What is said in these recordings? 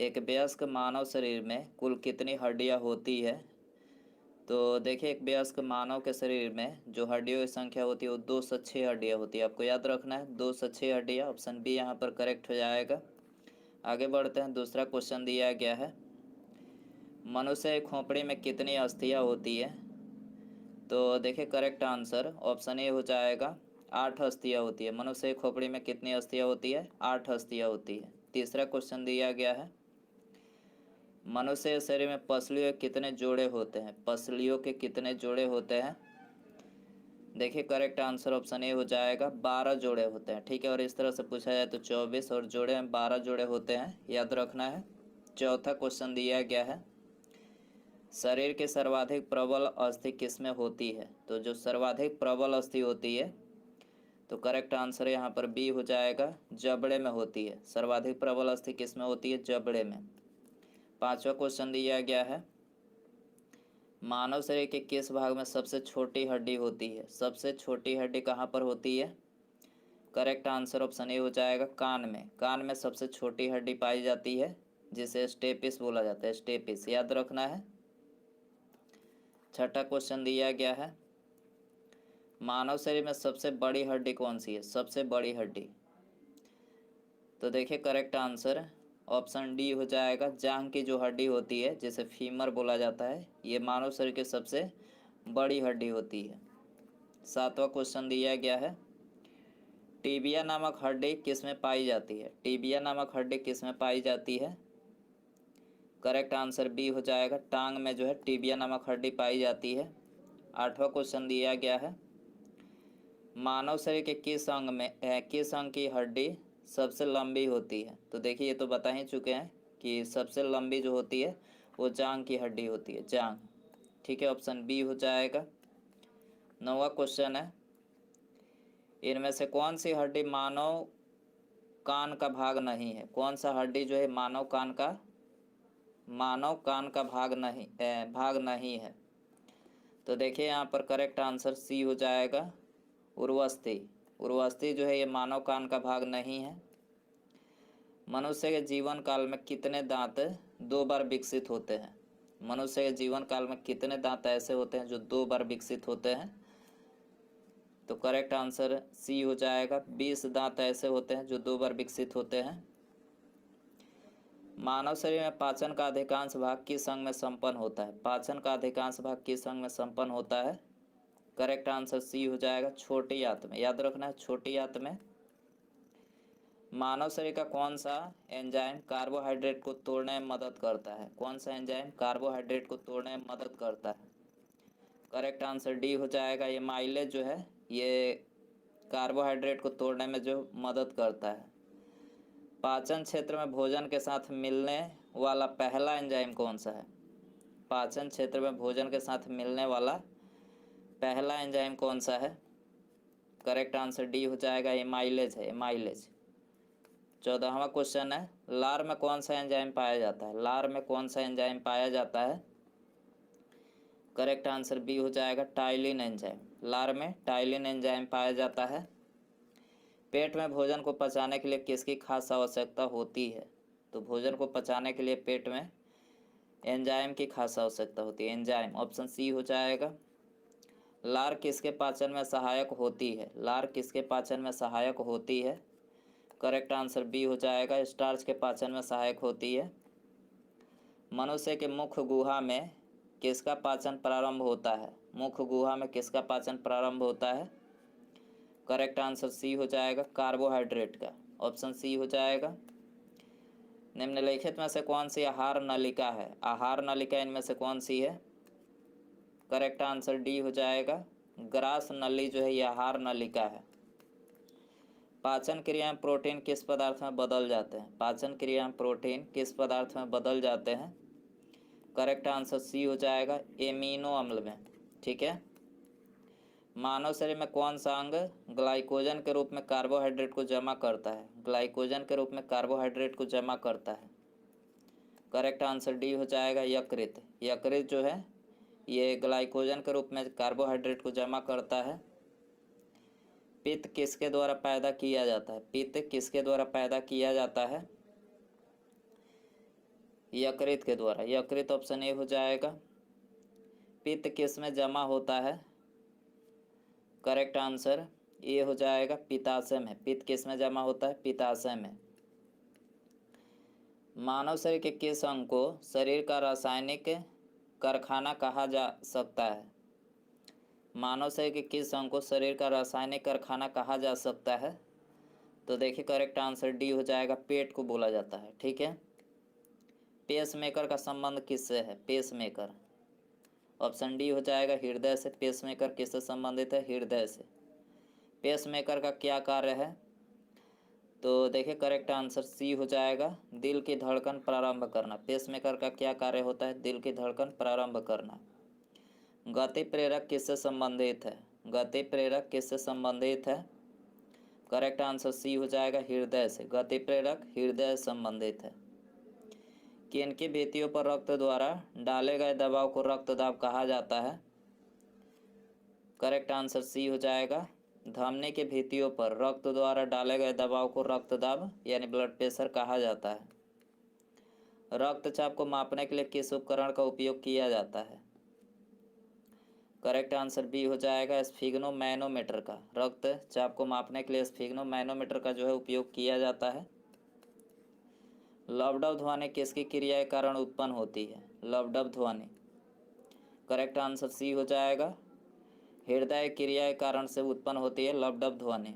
एक वयस्क मानव शरीर में कुल कितनी हड्डियां होती है। तो देखिए, एक वयस्क मानव के शरीर में जो हड्डियों की संख्या होती है वो 206 हड्डियां होती है। आपको याद रखना है 206 हड्डियां। ऑप्शन बी यहाँ पर करेक्ट हो जाएगा। आगे बढ़ते हैं। दूसरा क्वेश्चन दिया गया है, मनुष्य की खोपड़ी में कितनी अस्थियां होती है। तो देखिए, करेक्ट आंसर ऑप्शन ए हो जाएगा, 8 अस्थियां होती है। मनुष्य की खोपड़ी में कितनी अस्थियां होती है? 8 अस्थियां होती है। तीसरा क्वेश्चन दिया गया है, मनुष्य के शरीर में पसलियों के कितने जोड़े होते हैं? पसलियों के कितने जोड़े होते हैं? देखिए, करेक्ट आंसर ऑप्शन ए हो जाएगा, 12 जोड़े होते हैं। ठीक है, और इस तरह से पूछा जाए तो 24 और जोड़े में 12 जोड़े होते हैं, याद रखना है। चौथा क्वेश्चन दिया गया है, शरीर की सर्वाधिक प्रबल अस्थि किसमें होती है? तो जो सर्वाधिक प्रबल अस्थि होती है, तो करेक्ट आंसर यहाँ पर बी हो जाएगा, जबड़े में होती है। सर्वाधिक प्रबल अस्थि किसमें होती है? जबड़े में। पांचवा क्वेश्चन दिया गया है, मानव शरीर के किस भाग में सबसे छोटी हड्डी होती है? सबसे छोटी हड्डी कहाँ पर होती है? करेक्ट आंसर ऑप्शन ए हो जाएगा, कान में। कान में सबसे छोटी हड्डी पाई जाती है, जिसे स्टेपिस बोला जाता है। स्टेपिस याद रखना है। छठा क्वेश्चन दिया गया है, मानव शरीर में सबसे बड़ी हड्डी कौन सी है? सबसे बड़ी हड्डी, तो देखिए करेक्ट आंसर ऑप्शन डी हो जाएगा, जांघ की जो हड्डी होती है जिसे फीमर बोला जाता है, ये मानव शरीर की सबसे बड़ी हड्डी होती है। सातवां क्वेश्चन दिया गया है, टीबिया नामक हड्डी किस में पाई जाती है? टीबिया नामक हड्डी किस में पाई जाती है? करेक्ट आंसर बी हो जाएगा, टांग में जो है टीबिया नामक हड्डी पाई जाती है। आठवां क्वेश्चन दिया गया है, मानव शरीर के किस अंग में किस अंग की हड्डी सबसे लंबी होती है? तो देखिए, ये तो बता ही चुके हैं कि सबसे लंबी जो होती है वो जांघ की हड्डी होती है, जांघ। ठीक है, ऑप्शन बी हो जाएगा। नौवां क्वेश्चन है, इनमें से कौन सी हड्डी मानव कान का भाग नहीं है? कौन सा हड्डी जो है मानव कान का भाग नहीं है? तो देखिए, यहाँ पर करेक्ट आंसर सी हो जाएगा, उर्वस्ती। उर्वस्ती जो है ये मानव कान का भाग नहीं है। मनुष्य के जीवन काल में कितने दांत 2 बार विकसित होते हैं? मनुष्य के जीवन काल में कितने दांत ऐसे होते हैं जो 2 बार विकसित होते हैं? तो करेक्ट आंसर सी हो जाएगा, 20 दांत ऐसे होते हैं जो 2 बार विकसित होते हैं। मानव शरीर में पाचन का अधिकांश भाग किस अंग में संपन्न होता है? पाचन का अधिकांश भाग किस अंग में संपन्न होता है? करेक्ट आंसर सी हो जाएगा, छोटी आंत में। याद रखना है, छोटी आंत में। मानव शरीर का कौन सा एंजाइम कार्बोहाइड्रेट को तोड़ने में मदद करता है? कौन सा एंजाइम कार्बोहाइड्रेट को तोड़ने में मदद करता है? करेक्ट आंसर डी हो जाएगा, ये माइलेज जो है ये कार्बोहाइड्रेट को तोड़ने में जो मदद करता है। पाचन क्षेत्र में भोजन के साथ मिलने वाला पहला एंजाइम कौन सा है? पाचन क्षेत्र में भोजन के साथ मिलने वाला पहला एंजाइम कौन सा है? करेक्ट आंसर डी हो जाएगा, एमाइलेज है, एमाइलेज। 14वां क्वेश्चन है, लार में कौन सा एंजाइम पाया जाता है? लार में कौन सा एंजाइम पाया जाता है? करेक्ट आंसर बी हो जाएगा, टाइलिन एंजाइम। लार में टाइलिन एंजाइम पाया जाता है। पेट में भोजन को पचाने के लिए किसकी खास आवश्यकता होती है? तो भोजन को पचाने के लिए पेट में एंजाइम की खास आवश्यकता होती है, एंजाइम। ऑप्शन सी हो जाएगा। लार किसके पाचन में सहायक होती है? लार किसके पाचन में सहायक होती है? करेक्ट आंसर बी हो जाएगा, स्टार्च के पाचन में सहायक होती है। मनुष्य के मुख गुहा में किसका पाचन प्रारंभ होता है? मुख गुहा में किसका पाचन प्रारंभ होता है? करेक्ट आंसर सी हो जाएगा, कार्बोहाइड्रेट का। ऑप्शन सी हो जाएगा। निम्नलिखित में से कौन सी आहार नलिका है? आहार नलिका इनमें से कौन सी है? करेक्ट आंसर डी हो जाएगा, ग्रास नली जो है ये आहार नलिका है। पाचन क्रिया में प्रोटीन किस पदार्थ में बदल जाते हैं? पाचन क्रिया में प्रोटीन किस पदार्थ में बदल जाते हैं? करेक्ट आंसर सी हो जाएगा, एमिनो अम्ल में। ठीक है। मानव शरीर में कौन सा अंग ग्लाइकोजन के रूप में कार्बोहाइड्रेट को जमा करता है? ग्लाइकोजन के रूप में कार्बोहाइड्रेट को जमा करता है। करेक्ट आंसर डी हो जाएगा, यकृत। यकृत जो है ये ग्लाइकोजन के रूप में कार्बोहाइड्रेट को जमा करता है। पित्त किसके द्वारा पैदा किया जाता है? पित्त किसके द्वारा पैदा किया जाता है? यकृत के द्वारा। यकृत ऑप्शन ए हो जाएगा। पित्त किस में जमा होता है? करेक्ट आंसर ए हो जाएगा, पित्ताशय में। पित्त किस में जमा होता है? पित्ताशय में। मानव शरीर के किस अंग को शरीर का रासायनिक कारखाना कहा जा सकता है? मानव शरीर के किस अंग को शरीर का रासायनिक कारखाना कहा जा सकता है? तो देखिए करेक्ट आंसर डी हो जाएगा, पेट को बोला जाता है। ठीक है। पेसमेकर का संबंध किससे है? पेसमेकर ऑप्शन डी हो जाएगा, हृदय से। पेसमेकर किससे संबंधित है? हृदय से। पेसमेकर का क्या कार्य है? तो देखिए करेक्ट आंसर सी हो जाएगा, दिल की धड़कन प्रारंभ करना। पेसमेकर का क्या कार्य होता है? दिल की धड़कन प्रारंभ करना। गति प्रेरक किससे संबंधित है? गति प्रेरक किससे संबंधित है? करेक्ट आंसर सी हो जाएगा, हृदय से। गति प्रेरक हृदय से संबंधित है। किनकी भित्तियों पर रक्त द्वारा डाले गए दबाव को रक्तदाब कहा जाता है? करेक्ट आंसर सी हो जाएगा, धमनी की भित्तियों पर रक्त द्वारा डाले गए दबाव को रक्तदाब यानी ब्लड प्रेशर कहा जाता है। रक्तचाप को मापने के लिए किस उपकरण का उपयोग किया जाता है? करेक्ट आंसर बी हो जाएगा, स्फिग्नोमैनोमीटर का। रक्तचाप को मापने के लिए स्फिग्नोमैनोमीटर का जो है उपयोग किया जाता है। लवडब ध्वनि किसकी क्रिया के कारण उत्पन्न होती है? लवडब ध्वनि। करेक्ट आंसर सी हो जाएगा, हृदय क्रिया के कारण से उत्पन्न होती है लवडब ध्वनि।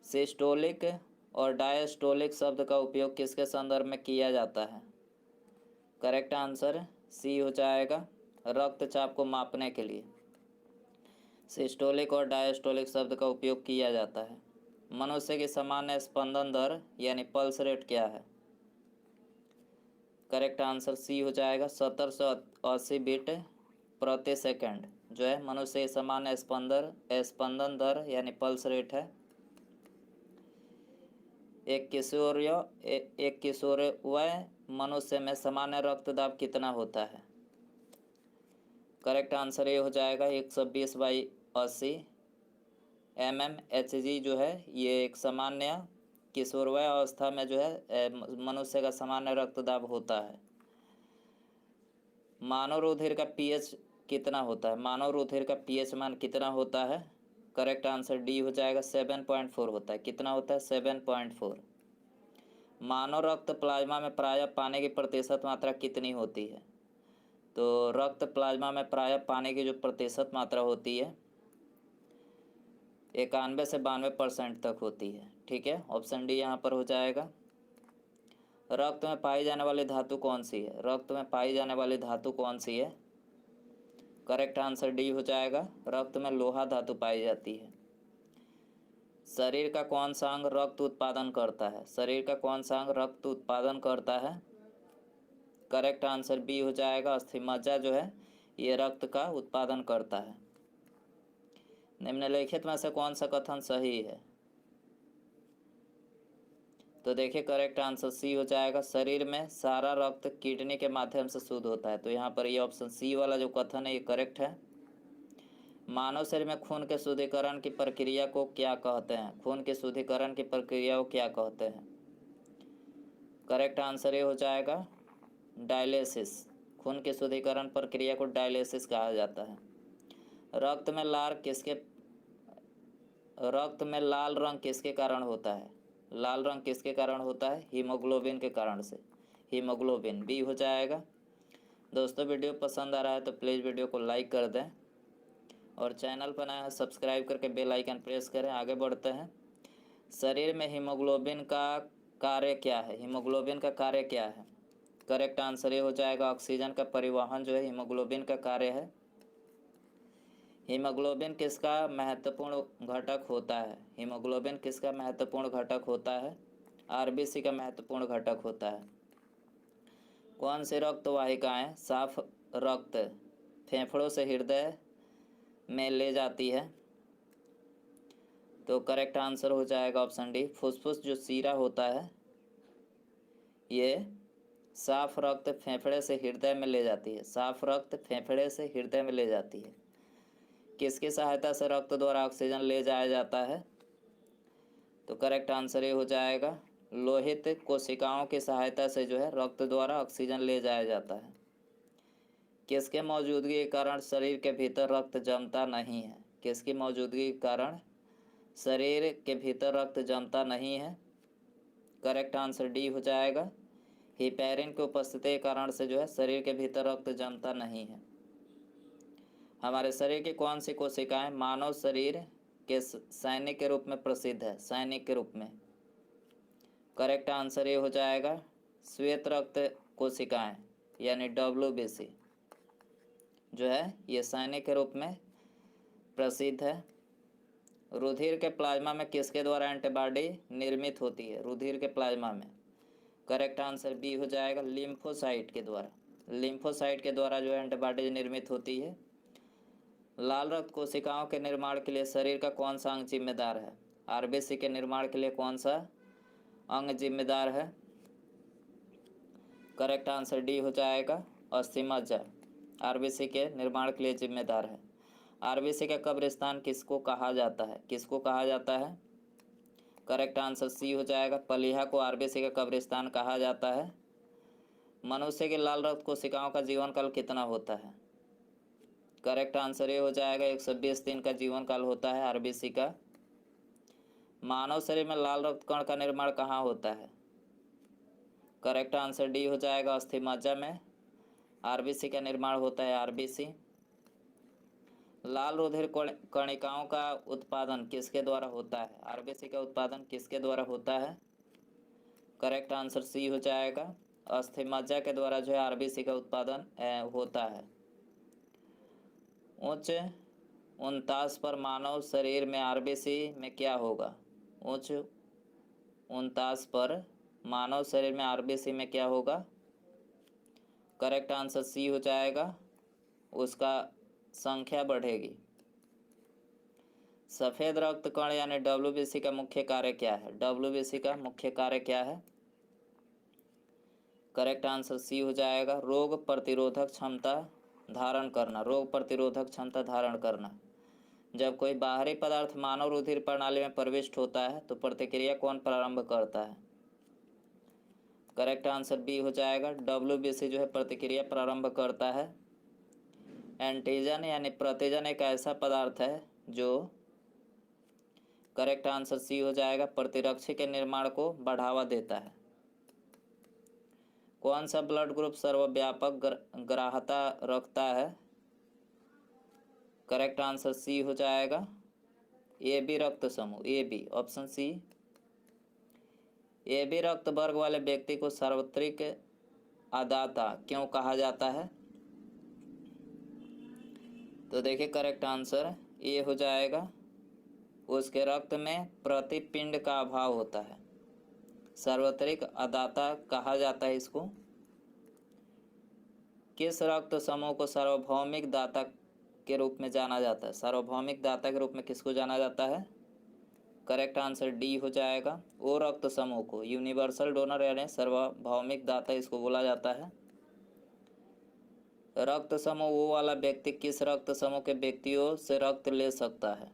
सिस्टोलिक और डायस्टोलिक शब्द का उपयोग किसके संदर्भ में किया जाता है? करेक्ट आंसर सी हो जाएगा, रक्तचाप को मापने के लिए सिस्टोलिक और डायस्टोलिक शब्द का उपयोग किया जाता है। मनुष्य की सामान्य स्पंदन दर यानी पल्स रेट क्या है? करेक्ट आंसर सी हो जाएगा, 7080 बीट प्रति सेकंड जो है मनुष्य की सामान्य स्पंदन दर यानी पल्स रेट है। एक किशोर वय मनुष्य में सामान्य रक्तदाब कितना होता है? करेक्ट आंसर ये हो जाएगा, 120/80 mmHg जो है ये एक सामान्य किशोरवय अवस्था में जो है मनुष्य का सामान्य रक्तदाब होता है। मानव रुधिर का पीएच कितना होता है? मानव रुधिर का पीएच मान कितना होता है? करेक्ट आंसर डी हो जाएगा, 7.4 होता है। कितना होता है? 7.4। मानव रक्त प्लाज्मा में प्रायः पानी की प्रतिशत मात्रा कितनी होती है? तो रक्त प्लाज्मा में प्रायः पानी की जो प्रतिशत मात्रा होती है 91 से 92% तक होती है। ठीक है, ऑप्शन डी यहाँ पर हो जाएगा। रक्त में पाई जाने वाली धातु कौन सी है? रक्त में पाई जाने वाली धातु कौन सी है? करेक्ट आंसर डी हो जाएगा, रक्त में लोहा धातु पाई जाती है। शरीर का कौन सा अंग रक्त उत्पादन करता है? शरीर का कौन सा अंग रक्त उत्पादन करता है? करेक्ट आंसर बी हो जाएगा, अस्थिमज्जा जो है ये रक्त का उत्पादन करता है। निम्नलिखित में से कौन सा कथन सही है? तो देखिए करेक्ट आंसर सी हो जाएगा, शरीर में सारा रक्त किडनी के माध्यम से शुद्ध होता है। तो यहाँ पर ये ऑप्शन सी वाला जो कथन है ये करेक्ट है। मानव शरीर में खून के शुद्धिकरण की प्रक्रिया को क्या कहते हैं? खून के शुद्धिकरण की प्रक्रिया को क्या कहते हैं? करेक्ट आंसर ये हो जाएगा, डायलिसिस। खून के शुद्धिकरण प्रक्रिया को डायलिसिस कहा जाता है। रक्त में लाल रंग किसके कारण होता है? लाल रंग किसके कारण होता है? हीमोग्लोबिन के कारण से। हीमोग्लोबिन बी हो जाएगा। दोस्तों वीडियो पसंद आ रहा है तो प्लीज़ वीडियो को लाइक कर दें और चैनल पर नया है सब्सक्राइब करके बेल आइकन प्रेस करें। आगे बढ़ते हैं। शरीर में हीमोग्लोबिन का कार्य क्या है? हीमोग्लोबिन का कार्य क्या है? करेक्ट आंसर ये हो जाएगा, ऑक्सीजन का परिवहन जो है हीमोग्लोबिन का कार्य है। हीमोग्लोबिन किसका महत्वपूर्ण घटक होता है? हीमोग्लोबिन किसका महत्वपूर्ण घटक होता है? आरबीसी का महत्वपूर्ण घटक होता है। कौन सी रक्त वाहिकाएं साफ रक्त फेफड़ों से हृदय में ले जाती है? तो करेक्ट आंसर हो जाएगा ऑप्शन डी, फुसफुस जो सीरा होता है ये साफ रक्त फेफड़े से हृदय में ले जाती है। साफ रक्त फेफड़े से हृदय में ले जाती है। किसकी सहायता से रक्त द्वारा ऑक्सीजन ले जाया जाता है? तो करेक्ट आंसर ये हो जाएगा, लोहित कोशिकाओं की सहायता से जो है रक्त द्वारा ऑक्सीजन ले जाया जाता है। किसके मौजूदगी के कारण शरीर के भीतर रक्त जमता नहीं है? किसकी मौजूदगी के कारण शरीर के भीतर रक्त जमता नहीं है? करेक्ट आंसर डी हो जाएगा। हिपैरिन की उपस्थिति के कारण से जो है शरीर के भीतर रक्त जमता नहीं है। हमारे शरीर की कौन सी कोशिकाएं मानव शरीर के सैनिक के रूप में प्रसिद्ध है? सैनिक के रूप में करेक्ट आंसर ये हो जाएगा श्वेत रक्त कोशिकाएं यानी WBC जो है ये सैनिक के रूप में प्रसिद्ध है। रुधिर के प्लाज्मा में किसके द्वारा एंटीबॉडी निर्मित होती है? रुधिर के प्लाज्मा में करेक्ट आंसर बी हो जाएगा लिम्फोसाइट के द्वारा। लिम्फोसाइट के द्वारा जो है एंटीबॉडी निर्मित होती है। लाल रक्त कोशिकाओं के निर्माण के लिए शरीर का कौन सा अंग जिम्मेदार है? RBC के निर्माण के लिए कौन सा अंग जिम्मेदार है? करेक्ट आंसर डी हो जाएगा अस्थिमज्जा RBC के निर्माण के लिए जिम्मेदार है। RBC का कब्रिस्तान किसको कहा जाता है? किसको कहा जाता है? करेक्ट आंसर सी हो जाएगा पलीहा को RBC का कब्रिस्तान कहा जाता है। मनुष्य के लाल रक्त कोशिकाओं का जीवन काल कितना होता है? करेक्ट आंसर ये हो जाएगा 120 दिन का जीवन काल होता है RBC का। मानव शरीर में लाल रक्त कण का निर्माण कहाँ होता है? करेक्ट आंसर डी हो जाएगा अस्थिमज्जा में RBC का निर्माण होता है RBC। लाल रुधिर कणिकाओं का उत्पादन किसके द्वारा होता है? RBC का उत्पादन किसके द्वारा होता है? करेक्ट आंसर सी हो जाएगा अस्थिमज्जा के द्वारा जो है RBC का उत्पादन होता है। उच्च 49 पर मानव शरीर में RBC में क्या होगा? उच्च 49 पर मानव शरीर में RBC में क्या होगा? करेक्ट आंसर सी हो जाएगा उसका संख्या बढ़ेगी। सफ़ेद रक्त कण यानी WBC का मुख्य कार्य क्या है? WBC का मुख्य कार्य क्या है? करेक्ट आंसर सी हो जाएगा रोग प्रतिरोधक क्षमता धारण करना। रोग प्रतिरोधक क्षमता धारण करना। जब कोई बाहरी पदार्थ मानव रुधिर प्रणाली में प्रविष्ट होता है तो प्रतिक्रिया कौन प्रारंभ करता है? करेक्ट आंसर बी हो जाएगा WBC जो है प्रतिक्रिया प्रारंभ करता है। एंटीजन यानी प्रतिजन एक ऐसा पदार्थ है जो करेक्ट आंसर सी हो जाएगा प्रतिरक्षी के निर्माण को बढ़ावा देता है। कौन सा ब्लड ग्रुप सर्वव्यापक ग्राह्यता रखता है? करेक्ट आंसर सी हो जाएगा AB रक्त समूह AB ऑप्शन सी। AB रक्त वर्ग वाले व्यक्ति को सार्वत्रिक अदाता क्यों कहा जाता है? तो देखिए करेक्ट आंसर ये हो जाएगा उसके रक्त में प्रतिपिंड का अभाव होता है। सार्वत्रिक अदाता कहा जाता है इसको। किस रक्त समूह को सार्वभौमिक दाता के रूप में जाना जाता है? सार्वभौमिक दाता के रूप में किसको जाना जाता है? करेक्ट आंसर डी हो जाएगा ओ रक्त समूह को। यूनिवर्सल डोनर यानी सार्वभौमिक दाता इसको बोला जाता है। रक्त समूह वो वाला व्यक्ति किस रक्त समूह के व्यक्तियों से रक्त ले सकता है?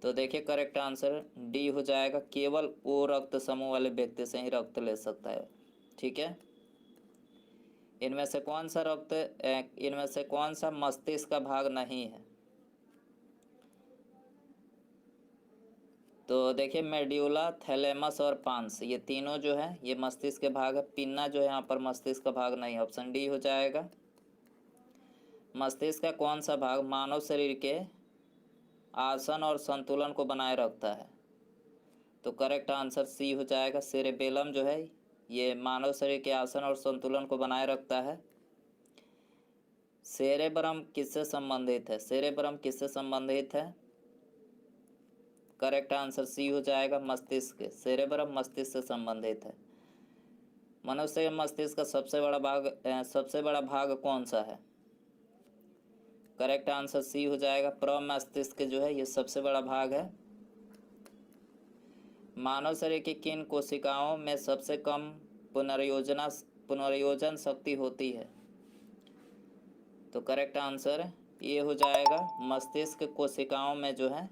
तो देखिए करेक्ट आंसर डी हो जाएगा केवल ओ रक्त समूह वाले व्यक्ति से ही रक्त ले सकता है। ठीक है। इनमें से कौन सा मस्तिष्क का भाग नहीं है? तो देखिए मेड्यूला, थैलेमस और पांस ये तीनों जो है ये मस्तिष्क के भाग है। पिन्ना जो है यहाँ पर मस्तिष्क का भाग नहीं है। ऑप्शन डी हो जाएगा। मस्तिष्क का कौन सा भाग मानव शरीर के आसन और संतुलन को बनाए रखता है? तो करेक्ट आंसर सी हो जाएगा सेरेबेलम जो है ये मानव शरीर के आसन और संतुलन को बनाए रखता है। सेरेब्रम किससे संबंधित है? सेरेब्रम किससे संबंधित है? करेक्ट आंसर सी हो जाएगा मस्तिष्क। सेरेब्रम मस्तिष्क से संबंधित है। मनुष्य के मस्तिष्क का सबसे बड़ा भाग कौन सा है? करेक्ट आंसर सी हो जाएगा प्रमस्तिष्क जो है ये सबसे बड़ा भाग है। मानव शरीर की किन कोशिकाओं में सबसे कम पुनर्योजन शक्ति होती है? तो करेक्ट आंसर ये हो जाएगा मस्तिष्क कोशिकाओं में जो है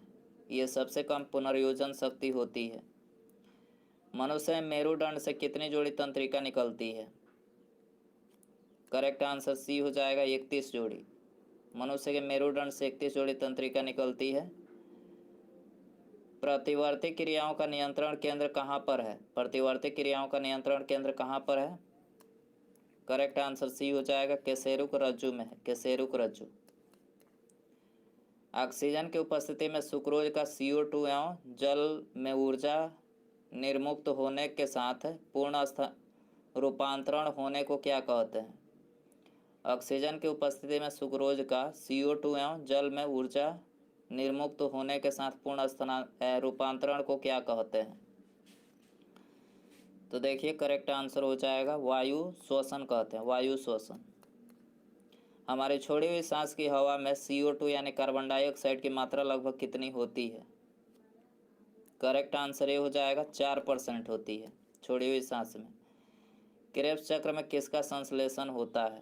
ये सबसे कम पुनर्योजन शक्ति होती है। मनुष्य में मेरुदंड से कितनी जोड़ी तंत्रिका निकलती है? करेक्ट आंसर सी हो जाएगा 31 जोड़ी। मनुष्य के मेरुदंड से 31 जोड़ी तंत्रिका निकलती है। प्रतिवर्ती क्रियाओं का नियंत्रण केंद्र कहाँ पर है? प्रतिवर्ती क्रियाओं का नियंत्रण केंद्र कहाँ पर है? करेक्ट आंसर सी हो जाएगा केशेरुक रज्जु में है, केशेरुक रज्जु। ऑक्सीजन की उपस्थिति में सुक्रोज का CO2 एवं जल में ऊर्जा निर्मुक्त होने के साथ पूर्ण रूपांतरण होने को क्या कहते हैं? ऑक्सीजन की उपस्थिति में सुक्रोज का CO2 एवं जल में ऊर्जा निर्मुक्त होने के साथ पूर्ण रूपांतरण को क्या कहते हैं? तो देखिए करेक्ट आंसर हो जाएगा वायु श्वसन कहते हैं, वायु श्वसन। हमारी छोड़ी हुई सांस की हवा में CO2 यानी कार्बन डाइऑक्साइड की मात्रा लगभग कितनी होती है? करेक्ट आंसर ये हो जाएगा 4% होती है छोड़ी हुई सांस में। क्रेब्स चक्र में किसका संश्लेषण होता है?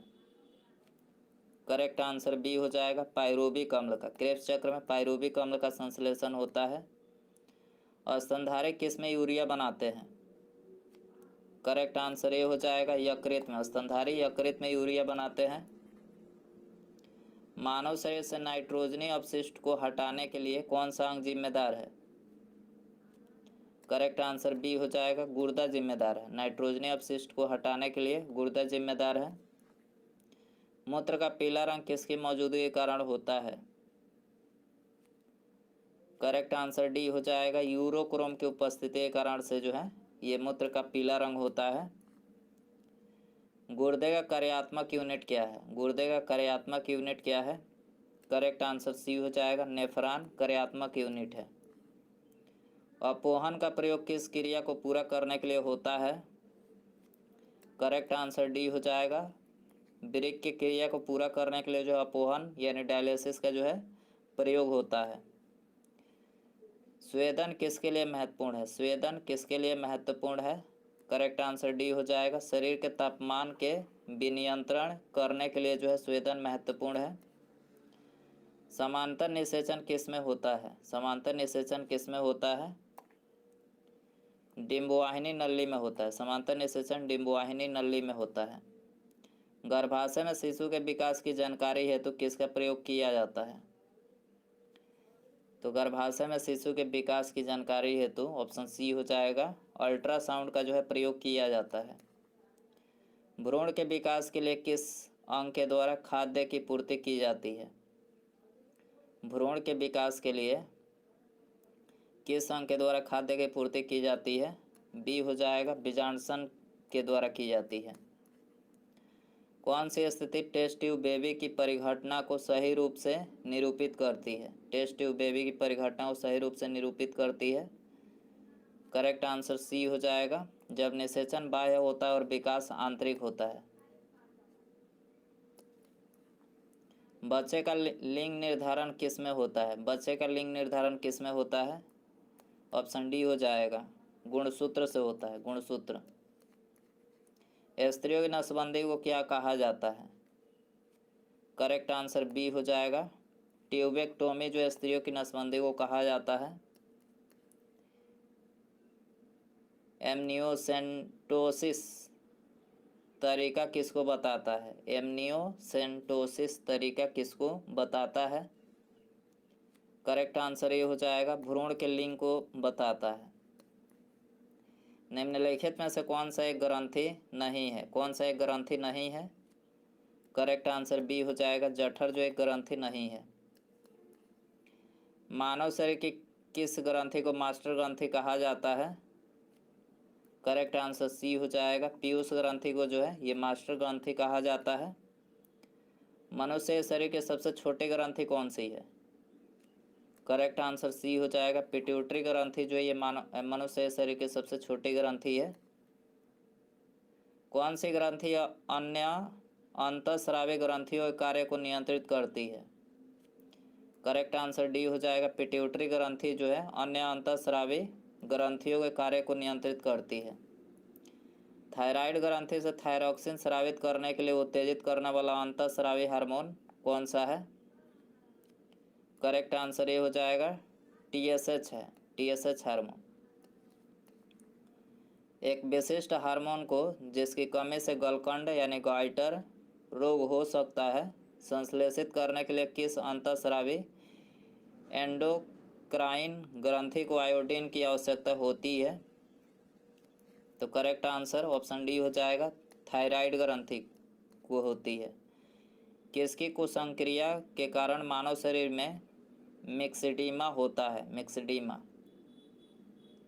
करेक्ट आंसर बी हो जाएगा पायरुविक अम्ल का। क्रेब्स चक्र में पायरुविक अम्ल का संश्लेषण होता है। स्तनधारी किस में यूरिया बनाते हैं? करेक्ट आंसर ये हो जाएगा यकृत में। स्तनधारी यकृत में यूरिया बनाते हैं। मानव शरीर से नाइट्रोजनी अपशिष्ट को हटाने के लिए कौन सा अंग जिम्मेदार है? करेक्ट आंसर बी हो जाएगा गुर्दा जिम्मेदार है। नाइट्रोजनी अपशिष्ट को हटाने के लिए गुर्दा जिम्मेदार है। मूत्र का पीला रंग किसकी मौजूदगी के कारण होता है? करेक्ट आंसर डी हो जाएगा यूरोक्रोम की उपस्थिति के कारण से जो है ये मूत्र का पीला रंग होता है। गुर्दे का कार्यात्मक यूनिट क्या है? गुर्दे का कार्यात्मक यूनिट क्या है? करेक्ट आंसर सी हो जाएगा नेफ्रॉन कार्यात्मक यूनिट है। अपोहन का प्रयोग किस क्रिया को पूरा करने के लिए होता है? करेक्ट आंसर डी हो जाएगा वृक्क की क्रिया को पूरा करने के लिए जो अपोहन यानी डायलिसिस का जो है प्रयोग होता है। स्वेदन किसके लिए महत्वपूर्ण है? स्वेदन किसके लिए महत्वपूर्ण है? करेक्ट आंसर डी हो जाएगा शरीर के तापमान के विनियंत्रण करने के लिए जो है स्वेदन महत्वपूर्ण है। समांतर निषेचन किस में होता है? समांतर निषेचन किस में होता है? डिंबवाहिनी नली में होता है। समांतर निषेचन डिंबवाहिनी नली में होता है। गर्भाशय में शिशु के विकास की जानकारी हेतु किसका प्रयोग किया जाता है? तो गर्भाशय में शिशु के विकास की जानकारी हेतु ऑप्शन सी हो जाएगा अल्ट्रासाउंड का जो है प्रयोग किया जाता है। भ्रूण के विकास के लिए किस अंग के द्वारा खाद्य की पूर्ति की जाती है? भ्रूण के विकास के लिए किस अंग के द्वारा खाद्य की पूर्ति की जाती है? बी हो जाएगा बीजांडसन के द्वारा की जाती है। कौन सी स्थिति टेस्ट ट्यूब बेबी की परिघटना को सही रूप से निरूपित करती है? टेस्ट ट्यूब बेबी की परिघटना को सही रूप से निरूपित करती है। करेक्ट आंसर सी हो जाएगा जब निषेचन बाह्य होता है और विकास आंतरिक होता है। बच्चे का लिंग निर्धारण किस में होता है? बच्चे का लिंग निर्धारण किस में होता है? ऑप्शन डी हो जाएगा गुणसूत्र से होता है, गुणसूत्र। स्त्रियों की नसबंदी को क्या कहा जाता है? करेक्ट आंसर बी हो जाएगा ट्यूबेक्टोमी जो स्त्रियों की नसबंदी को कहा जाता है। एमनियोसेंटोसिस तरीका किसको बताता है? एमनियोसेंटोसिस तरीका किसको बताता है? करेक्ट आंसर ये हो जाएगा भ्रूण के लिंग को बताता है। निम्नलिखित में से कौन सा एक ग्रंथि नहीं है? कौन सा एक ग्रंथि नहीं है? करेक्ट आंसर बी हो जाएगा जठर जो एक ग्रंथि नहीं है। मानव शरीर की किस ग्रंथि को मास्टर ग्रंथि कहा जाता है? करेक्ट आंसर सी हो जाएगा पीयूष ग्रंथि को जो है ये मास्टर ग्रंथि कहा जाता है। मनुष्य शरीर के सबसे छोटी ग्रंथि कौन सी है? करेक्ट आंसर सी हो जाएगा पिट्यूटरी ग्रंथि जो है ये मनुष्य शरीर की सबसे छोटी ग्रंथि है। कौन सी ग्रंथि अन्य अंतःस्रावी ग्रंथियों के कार्य को नियंत्रित करती है? करेक्ट आंसर डी हो जाएगा पिट्यूटरी ग्रंथि जो है अन्य अंतःस्रावी ग्रंथियों के कार्य को नियंत्रित करती है। थायराइड ग्रंथि से थायरॉक्सिन स्रावित करने के लिए उत्तेजित करने वाला अंतःस्रावी हार्मोन कौन सा है? करेक्ट आंसर ये हो जाएगा TSH है, TSH हार्मोन। एक विशिष्ट हार्मोन को जिसकी कमी से गलकंड यानी गॉइटर रोग हो सकता है संश्लेषित करने के लिए किस अंतःस्रावी एंडोक्राइन ग्रंथि को आयोडीन की आवश्यकता होती है? तो करेक्ट आंसर ऑप्शन डी हो जाएगा, थायराइड ग्रंथि को होती है। किसकी कुसंक्रिया के कारण मानव शरीर में मिक्सडीमा होता है? मिक्सडीमा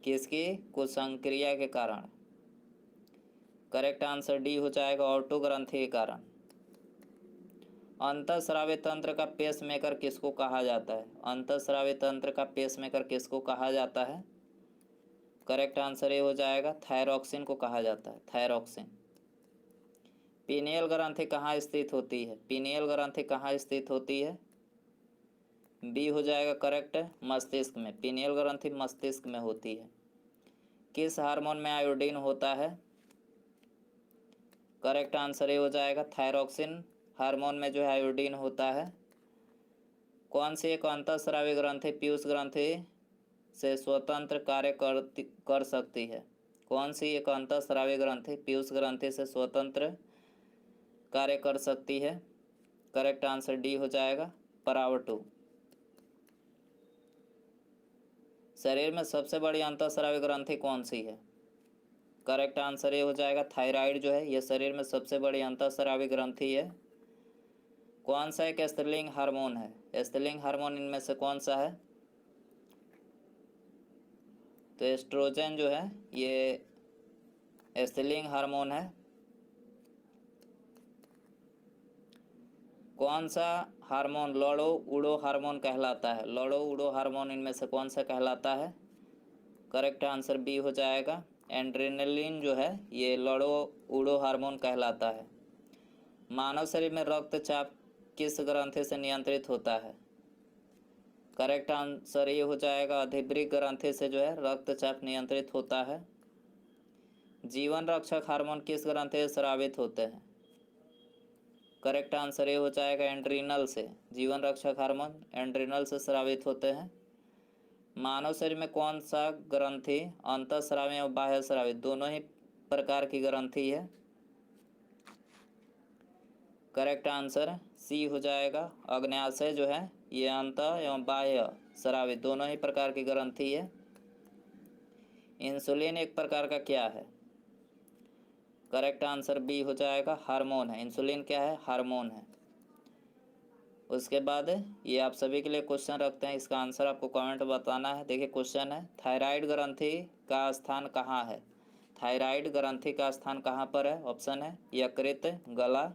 किसकी कुसंक्रिया के कारण? करेक्ट आंसर डी हो जाएगा, ऑटो ग्रंथि के कारण। अंतःस्रावी तंत्र का पेसमेकर किसको कहा जाता है? अंतःस्रावी तंत्र का पेसमेकर किसको कहा जाता है? करेक्ट आंसर ये हो जाएगा, थायरॉक्सिन को कहा जाता है, थायरॉक्सिन। पीनियल ग्रंथि कहाँ स्थित होती है? पीनियल ग्रंथि कहाँ स्थित होती है? बी हो जाएगा करेक्ट, मस्तिष्क में। पीनियल ग्रंथि मस्तिष्क में होती है। किस हार्मोन में आयोडीन होता है? करेक्ट आंसर ये हो जाएगा, थायरॉक्सिन हार्मोन में जो है आयोडीन होता है। कौन सी एक अंतःस्रावी ग्रंथि पीयूष ग्रंथि से स्वतंत्र कार्य कर सकती है? कौन सी एक अंतःस्रावी ग्रंथि पीयूष ग्रंथि से स्वतंत्र कार्य कर सकती है? करेक्ट आंसर डी हो जाएगा, परावटु। शरीर में सबसे बड़ी अंतःस्रावी ग्रंथि कौन सी है? करेक्ट आंसर ये हो जाएगा, थायराइड जो है ये शरीर में सबसे बड़ी अंतःस्रावी ग्रंथि है। कौन सा एक स्त्रीलिंग हार्मोन है? स्त्रीलिंग हार्मोन इनमें से कौन सा है? तो एस्ट्रोजन जो है ये स्त्रीलिंग हार्मोन है। कौन सा हार्मोन लड़ो उड़ो हार्मोन कहलाता है? लड़ो उड़ो हार्मोन इनमें से कौन सा कहलाता है? करेक्ट आंसर बी हो जाएगा, एड्रेनलिन जो है ये लड़ो उड़ो हार्मोन कहलाता है। मानव शरीर में रक्तचाप किस ग्रंथि से नियंत्रित होता है? करेक्ट आंसर ये हो जाएगा, अधिभृत ग्रंथि से जो है रक्तचाप नियंत्रित होता है। जीवन रक्षक हार्मोन किस ग्रंथि से स्रावित होते हैं? करेक्ट आंसर ये हो जाएगा, एड्रीनल से। जीवन रक्षक हार्मोन एड्रीनल से स्रावित होते हैं। मानव शरीर में कौन सा ग्रंथि अंतःस्रावी और बाह्य स्रावी दोनों ही प्रकार की ग्रंथि है? करेक्ट आंसर सी हो जाएगा, अग्न्याशय जो है ये अंतः एवं बाह्य स्रावी दोनों ही प्रकार की ग्रंथि है। इंसुलिन एक प्रकार का क्या है? करेक्ट आंसर बी हो जाएगा, हार्मोन है। इंसुलिन क्या है? हार्मोन है। उसके बाद ये आप सभी के लिए क्वेश्चन रखते हैं, इसका आंसर आपको कमेंट बताना है। देखिए क्वेश्चन है, थायराइड ग्रंथि का स्थान कहाँ है? थायराइड ग्रंथि का स्थान कहाँ पर है? ऑप्शन है यकृत, गला,